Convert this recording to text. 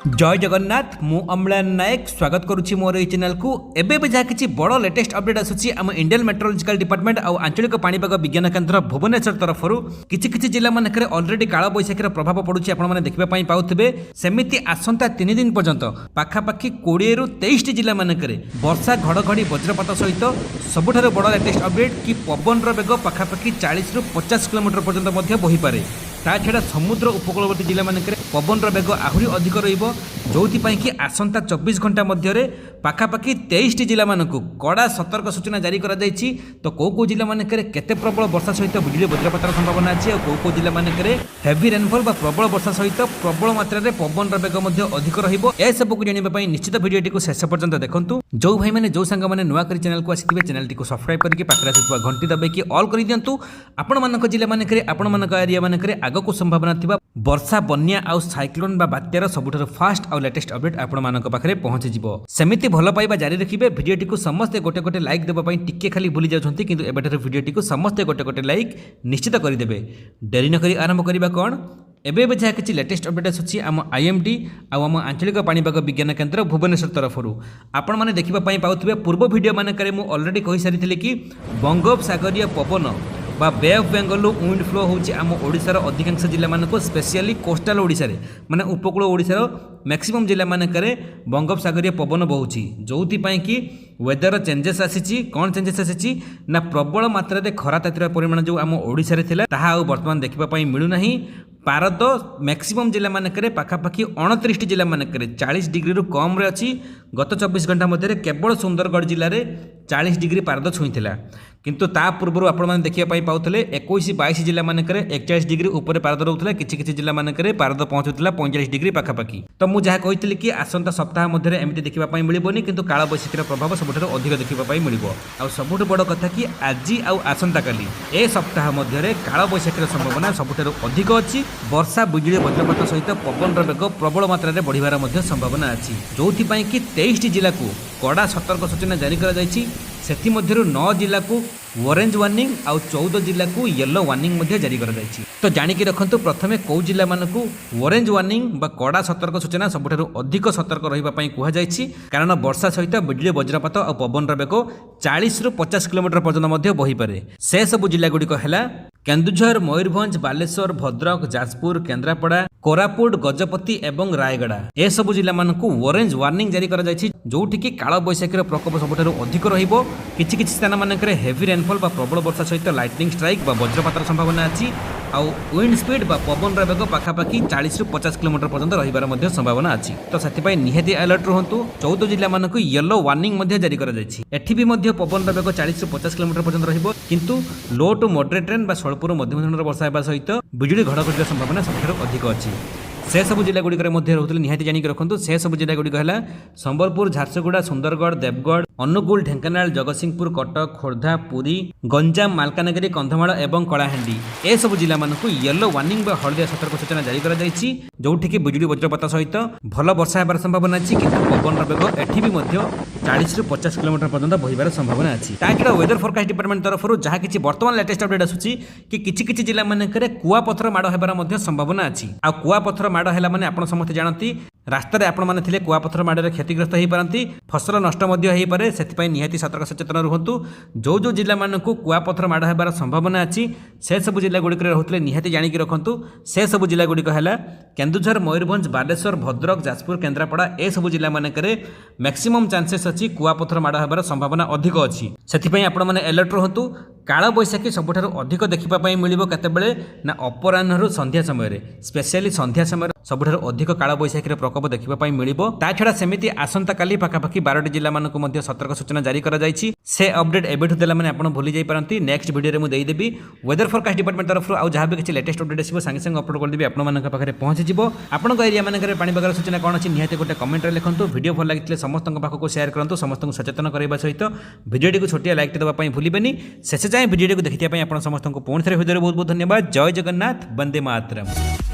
जय जगन्नाथ मु अम्लान नायक स्वागत करुच्ची मोर ये चैनल को एबे भी जहाँ किसी बड़ लेटेस्ट अपडेट आसूची आम इंडियन मेट्रोलॉजिकल डिपार्टमेंट और आंचलिक पाणीपाग विज्ञान केन्द्र भुवनेश्वर तरफ किसी जिला मानक अलरेडी काल बैशाखीर प्रभाव पड़ुछि आपण देखा पाउथिबे। सेमिति आसंता 3 दिन पर्यंत पाखापाखि 20 ରୁ 23 जिला मानक वर्षा घड़घड़ी वज्रपात सहित सबुठार बड़ लेटेस्ट अपडेट कि पवन बेग पाखापाखि 40 ରୁ 50 किलोमीटर पर्यंत बही पारे। ता छड़ा समुद्र उपकूलवर्ती जिला मानक पवन बेग आहरी अधिक जो कि आसंता 24 घंटा मध्य पाखापाखि 23 जिला मानक कड़ा सतर्क सूचना जारी करा जायछि। तो कौ जिला मानक केते प्रबल वर्षा सहित बिजली वज्रपातर संभावना अछि और कौ जिला मानक हेवी रेनफॉल बा प्रबल वर्षा सहित प्रबल मात्रा रे पवन बेग मध्य अधिक रहिबो। ए सब को जानिबा पई निश्चित भिडियोटी को शेष पर्यंत देखंतु। जो भाई माने जो संग माने नुवा करी चैनल को आसीथिबे चैनल टी को सब्सक्राइब करके पाखरा थिबा घंटी दबाई ऑल करि दियंतु। आपण मानक जिला मानक आपण मानक एरिया मानक आगो को संभावना थिबा वर्षा बन्या आउ साइक्लोन बा बात्यार सबुठार फास्ट आउ लेटेस्ट अपडेट आपण मानक पाखरे पहुंची जिवो। सेमिति भलो पाइबा जारी रखिबे। भिडियोटी को समस्त गोटे गोटे लाइक देबा पई टिके खाली भूली जाउछंती किंतु एबेटर भिडियोटी को समस्त गोटे गोटे लाइक निश्चित करि देबे। देरी न करी आरंभ करिबा कोन एबे जहाँ किसी लेटेस्ट अपडेट आसूची आम आईएमडी आम आंचलिक पाणीपाग विज्ञान केन्द्र भुवनेश्वर तरफ आपण मैंने देखा पाउथिबे। पूर्व वीडियो मानक अलरेडी कहि सारी कि बंगोपसागरीय पवन बा बे ऑफ बेंगल विंड फ्लो होची आम ओडिशार अधिकांश जिला मानक स्पेशली कोस्टाल ओडिशा रे माने उपकूल ओडिशार मैक्सिमम जिला मानक बंगोपसागरीय पवन बहुची जो कि वेदर चेंजेस आसी। कौन चेंजेस आसी ना प्रबल मात्रा खरा तातिर परिमाण जो आम ओडिशा रे थिला ताहा वर्तमान देखा मिलू नाही। पारद मैक्सिमम जिला मानक पाखापाखि 29 जिला मानक 40 डिग्री रु कम रे अछि। गत 24 घंटा मध्य केवल सुंदरगढ़ जिले में 40 डिग्री पारद छुईला किंतु ता पूर्व आपण मैंने देखा पाउथले 21-22 जिला मानक 41 डिग्री ऊपर पारद रोला। किछि जिला मानक पारद पहुँचुला 45 डिग्री पाखापाखि। तो मुझे जहाँ कही कि आसंता सप्ताह मध्य एमती देखा मिलबनी किंतु काल बैशाखीर प्रभाव सबुठ अधिक देखा मिल। आ सबुठ बड़ कथा कि आज आउ आसंता काली ए सप्ताह मध्य काल बैशाखीर संभावना सबुठ अधिक अच्छी। वर्षा बिजुली वज्रपात सहित पवन बेग प्रबल मात्रा रे बढ़िबार मध्य संभावना अछि जो कि 23 जिला को कड़ा सतर्क सूचना जारी करा जायछि। सेथि मध्यरु 9 जिला को ऑरेंज वार्निंग आउ 14 जिला को येलो वार्निंग मध्य जारी करा जायछि। तो जानिकी रखंतु प्रथमे कौ जिला मानकु ऑरेंज वार्निंग बा कड़ा सतर्क सूचना सबुठारु अधिक सतर्क रहिबा पई कुहा जायछि कारण वर्षा सहित बिजली वज्रपात और पवन बेग 40 ରୁ 50 किलोमीटर पर्यंत मध्य बही पारे। से सब जिला गुडी हैला केन्दुझर, मयूरभंज, बालेश्वर, भद्रक, जाजपुर, केन्द्रापड़ा, कोरापुट, गजपति एवं रायगड़ा ए सब जिला मानकु ऑरेंज वार्निंग जारी करा जायछि जोठी कि काल बैशाखीर प्रकोप सबुठारु अधिक रहिबो। किछि स्थान मानक हेवी रेनफॉल बा प्रबल वर्षा सहित लाइटनिंग स्ट्राइक बा वज्रपातर संभावना अछि आउ विंड स्पीड बा पवन बेग पाखापाखि 40 ରୁ 50 किलोमीटर पर्यंत रहिबार मध्य संभावना अछि। तो सेथिपई निहाती अलर्ट रहंतु। 14 जिला मानकु येलो वार्निंग मध्य जारी करा जायछि। एठी भी मध्य पवन बेग 40 ରୁ 50 किलोमीटर पर्यंत रहिबो किंतु लो टू मॉडरेट रेन बा स्वल्प ରୁ मध्यम धरणर वर्षा हेबा सहित बिजुली घड़घड़ीर संभावना सबठारु अधिक अछि। से सब जिला गुड़िक रोते निहाती जानिक रखु। से सब जिला गुड़िक है संबलपुर, झारसुगुड़ा, सुंदरगढ़, देवगढ़, अनुगुल, ढेंकानाल, जगतसिंहपुर, कटक, खोर्धा, पुरी, गंजाम, मालकानगिरी, कंधमाल एवं कलाहांडी ए सब जिला मानकु येलो वार्निंग बा हलदिया सतर्क सूचना जारी करा जायछि जोठी कि बिजुली वज्रपात सहित भल वर्षा हेबार संभावना अछि किंतु पवन बेग एठी भी मध्य 40 ରୁ 50 किलोमीटर पर्यंत बहिबार संभावना अछि। ताकि वेदर फोरकास्ट डिपार्टमेंट तरफ जहाँ किछि वर्तमान लेटेस्ट अपडेट आसुछि कि किछि जिला मानकरे कुआ पथर माड़ हेबार मध्य संभावना अछि। आ कुआ पथर माड़ हैला माने आपण समस्त जानती रास्ता रे आपण माने थिले कुआ पथर माड़े क्षतिग्रस्त हो पारती फसल नष्ट हो पारे। सेथिपई निहाती सतर्क सचेतन रुहंतु। जो जिला मानकु कुआ पथर माड़ हेबार संभावना अछि से सब जिला गुड़िक रहउतले निहाती जानिक रखंतु। से सब जिला गुड़िक हैला केन्दुझर, मयूरभंज, बालेश्वर, भद्रक, जाजपुर, केन्द्रापड़ा ए सब जिला मानकरे मैक्सिमम चांसेस अछि कुआ पथर माड़ हेबार संभावना अधिक अछि। सेथिपई आपण माने अलर्ट रहंतु। काल बैशाखी सबुठारु अधिक देखिबा पई मिलिबो केतेबेले ना अपराह्नरु संध्या समय रे स्पेशली संध्या समय सबुठारु अधिक काल बैशाखीर प्रकोप देखिबा पई मिलिबो। ता छडा सेमिति आसंता काली पाखापाखि 12 जिला मानकु मध्य सतर्क सूचना जारी करा जायछि। से अपडेट एबेठु देला माने आपण भूली जाई पारंती। नेक्स्ट वीडियो रे मु देई देबी वेदर फोरकास्ट डिपार्टमेंट तरफ आउ जहां भी किछि लेटेस्ट अपडेट आसीबो संगे संगे अपलोड कर देबी आपण मानक पाखरे पहुंची जिवो। आपण को एरिया मानकरे पानी बगर सूचना कोन अछि निहाते गोटे कमेंट रे लिखंतु। वीडियो भल लागितले समस्तक पाखको शेयर करंतु समस्तक सचेतन करबा सहित वीडियो को छोटिया लाइक देबा पई भूलिबेनी। शेष जाय वीडियो को देखिथिया पई आपण समस्तक पुणी थरे हृदय बहुत बहुत धन्यवाद। जय जगन्नाथ, वंदे मातरम।